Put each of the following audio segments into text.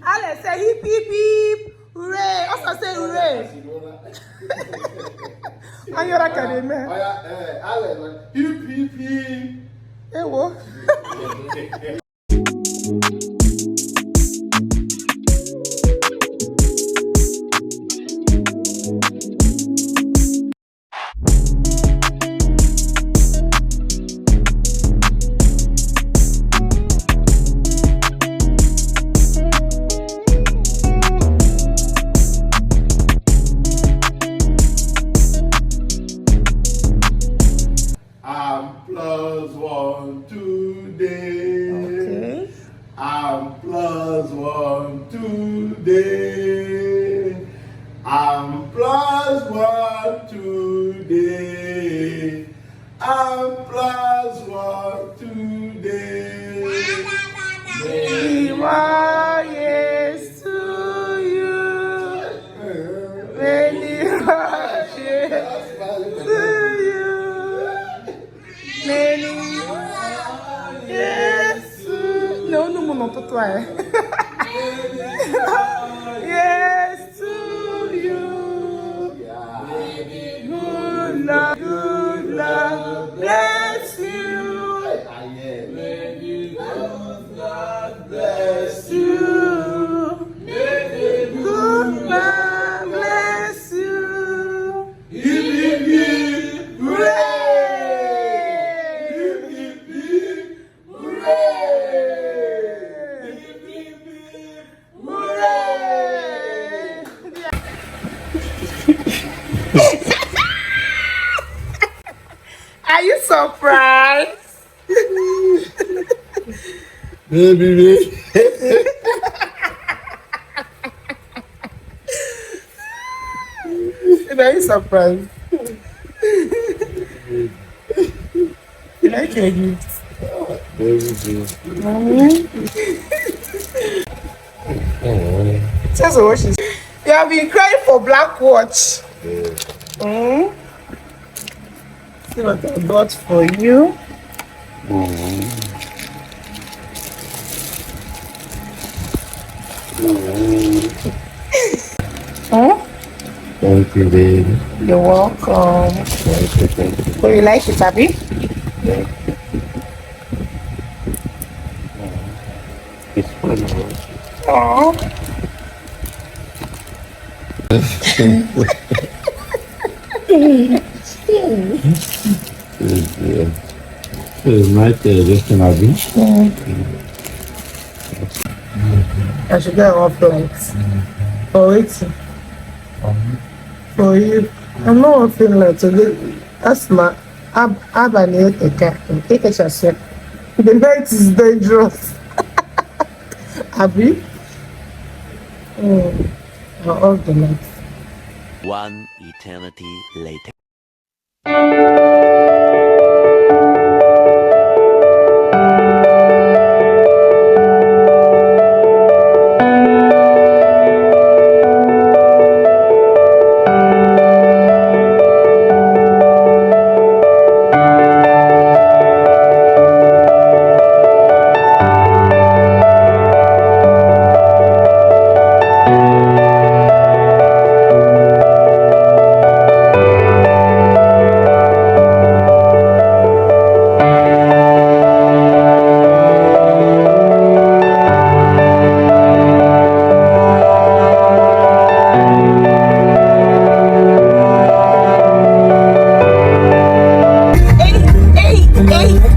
Alex say hip hip hip, hooray! Also say hooray. And you're academy. Alex, hip hip hip. Hey, what? Plus one today. Okay. I'm plus one today. I'm plus one today. I'm plus one today. Many more years to you. Many more years to you. Many yes. No, toi. Yes to you. Good luck, bless you. Bless you. Good luck, bless you. Are you surprised? Baby. Are you surprised? You like your gift? Just watch this. You have been crying for black watch. See what I bought for you. Thank you, baby. You're welcome. Thank you. So you like it, Abby? It's fun. Aww. It's my tradition, Abby. I should get one flight. For it. For you. I'm not feeling like today. That's my Abba take a chance. The night is dangerous. Abby? All the night. One eternity later.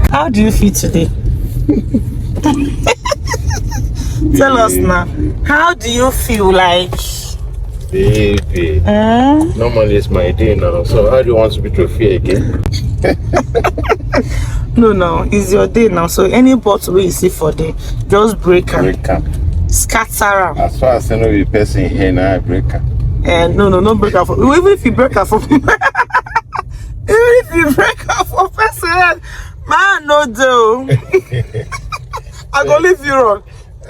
How do you feel today? Tell us now. How do you feel like? Baby. Normally it's my day now. So how do you want me to feel again? No, it's your day now. So any bottle you see for day, just break them. Break up. Scatter them. As far as I know, the person here now, I break up. And no break up. Even if you break up for even if you break up for person, man, no do. I go leave you wrong.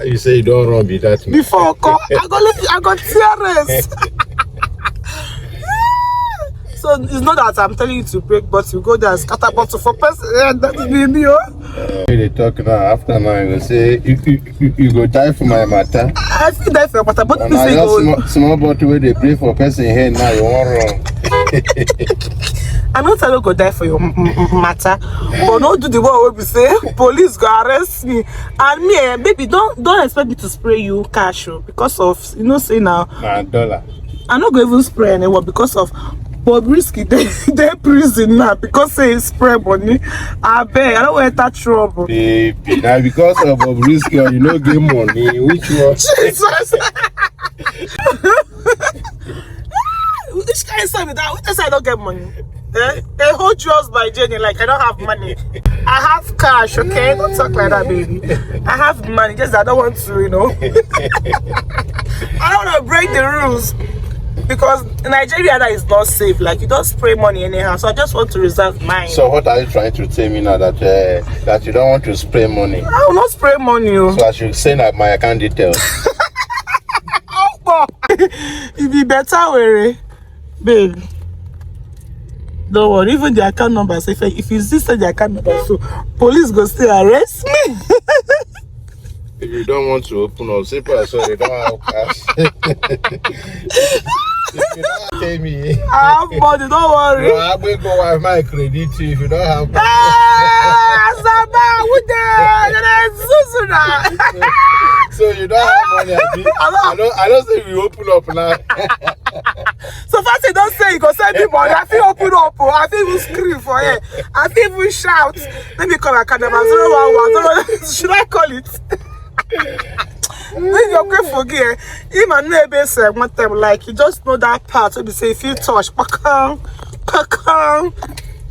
You say you don't run be that. Before I go leave you, I got tears. So it's not that I'm telling you to break, but you go there and scatter bottle for person. That is baby, oh. They talk now. After now, you go say you go die for my matter. I feel die for your matter, but And you say go. small bottle where they pray for person here now. You want wrong. I'm not telling you go die for your matter, but don't do the one where we say police go arrest me and me, baby. Don't expect me to spray you cash because of say now. $1. I'm not going to even spray anyone because of Bobrisky. They prison now because say spray money. I beg, I don't want to touch trouble. Baby, now because of Bobrisky, you know get money. Which one? Jesus. Which kind of stuff is that? Which I don't get money? They hold yours by Jenny like I don't have money. I have cash, okay? Don't talk like that, baby. I have money, just I don't want to, I don't want to break the rules because Nigeria that is not safe. Like you don't spray money anyhow, so I just want to reserve mine. So what are you trying to tell me now that that you don't want to spray money? I will not spray money. So I should send out my account details. Oh, it be better, way, babe. Don't worry, even the account number. So if you see the account number, so police go still arrest me. If you don't want to open up, say so you don't have cash. If you don't tell me, I have money, don't worry. no, I will go with my credit too if you don't have money. So you don't have money, I don't say we open up now. So first you don't say you go send me money. I feel open up, I feel even scream for you. I feel even shout. Let me call a number 011. Should I call it? Then you're going to forget. If my neighbor said one time, like you just know that part, so they say if you touch, pakang,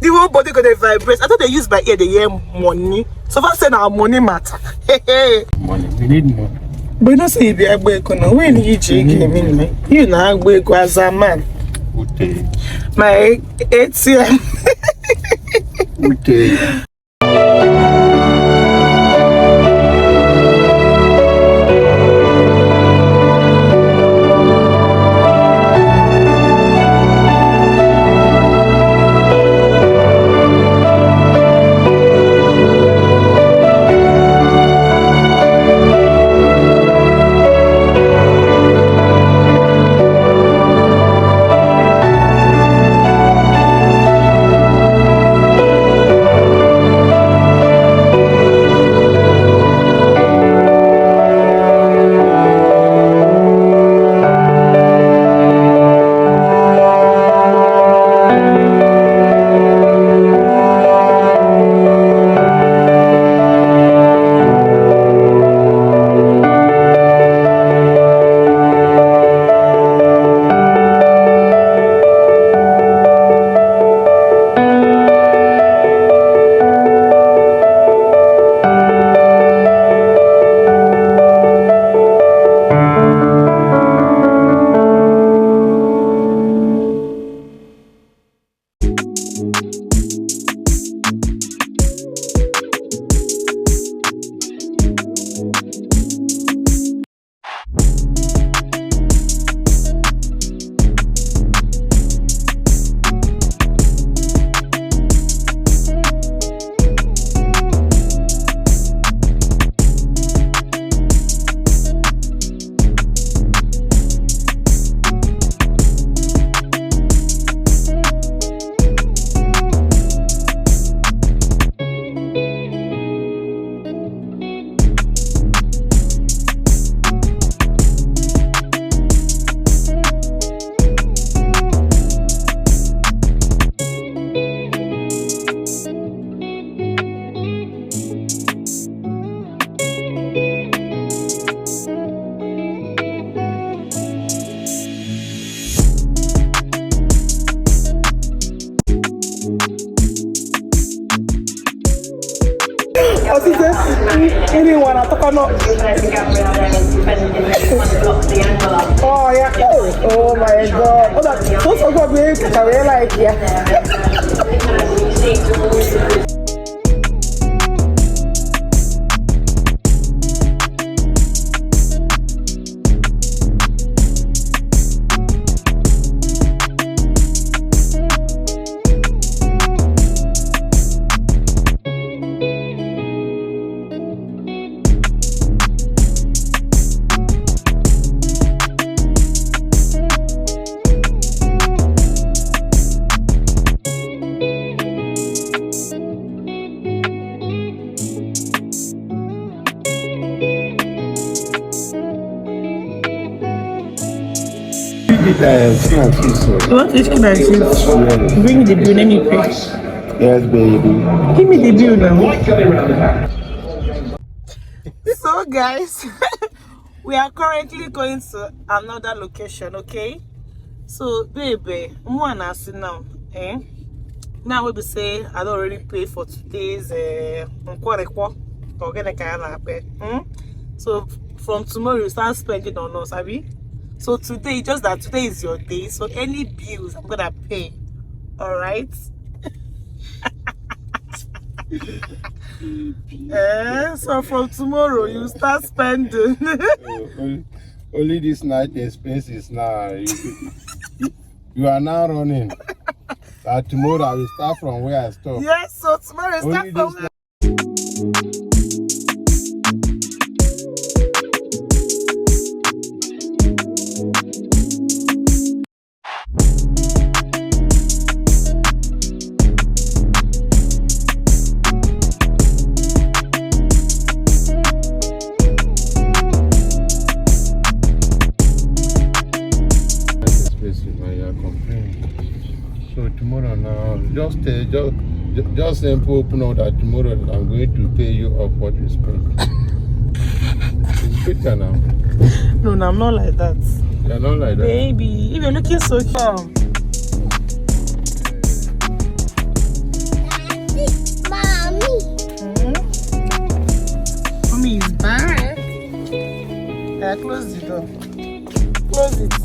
the whole body gonna vibrate. I thought they use by ear, they hear money. So if I say now money matter. Money, we need money. But you don't say you be a boy, when you you know, boy as a man. My ATM. Anyone I talk about? Oh yeah. Oh my God. Oh, that's so good. I like yeah. You want to chicken and chips? Bring me the bill, let me pay. Yes, baby. Give me the bill now. So guys, we are currently going to another location, okay? So baby, now now we say I don't already pay for today's so from tomorrow you start spending on us, Abby. So today, just that today is your day, so any bills I'm gonna pay. All right. So from tomorrow you start spending. Only this night expenses now. You are now running. Tomorrow I will start from where I stopped. Yes, so tomorrow you start from where. So tomorrow now, just simple open out that tomorrow I'm going to pay you up what you spent. It's better now. No, I'm not like that. You're not like that. Baby, if you're looking so calm. Mommy. Mommy is back. Close the door. Close it.